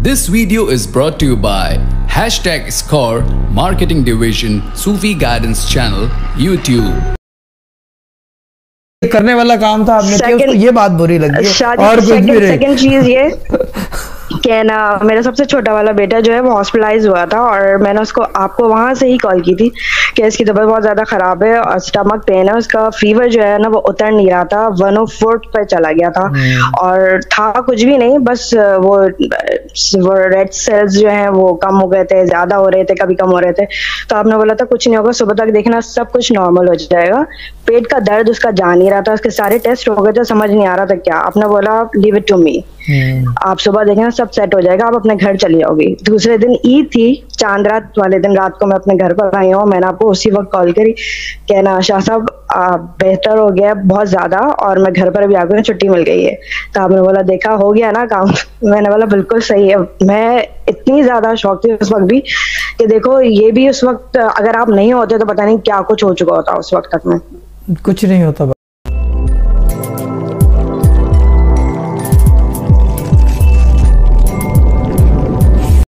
This video is brought to you by #Score Marketing Division Sufi Guidance Channel YouTube। करने वाला काम था आपने किया, उसको ये बात बुरी लगी और कुछ भी नहीं। सेकंड चीज ये क्या ना, मेरा सबसे छोटा वाला बेटा जो है वो हॉस्पिटलाइज हुआ था और मैंने उसको आपको वहां से ही कॉल की थी कि इसकी तबीयत बहुत ज्यादा खराब है और स्टमक पेन है, उसका फीवर जो है ना वो उतर नहीं रहा था, 104 पे चला गया था और था कुछ भी नहीं, बस वो रेड सेल्स जो हैं वो कम हो गए थे, ज्यादा हो रहे थे, कभी कम हो रहे थे। तो आपने बोला था कुछ नहीं होगा, सुबह तक देखना सब कुछ नॉर्मल हो जाएगा। पेट का दर्द उसका जा नहीं रहा था, उसके सारे टेस्ट हो गए थे, समझ नहीं आ रहा था क्या। आपने बोला लीव इट टू मी, आप सुबह देखना सब सेट हो जाएगा, आप अपने घर चली जाओगी। दूसरे दिन ईद थी, चांद रात वाले दिन रात को मैं अपने घर पर आई हूँ, मैंने आपको उसी वक्त कॉल करी, कहना शाह साहब बेहतर हो गया बहुत ज्यादा और मैं घर पर भी आ गई, छुट्टी मिल गई है। तो आपने बोला देखा हो गया ना काम। मैंने बोला बिल्कुल सही है। मैं इतनी ज्यादा शौक थी उस वक्त भी कि देखो ये भी उस वक्त अगर आप नहीं होते तो पता नहीं क्या कुछ हो चुका होता उस वक्त तक में। कुछ नहीं होता।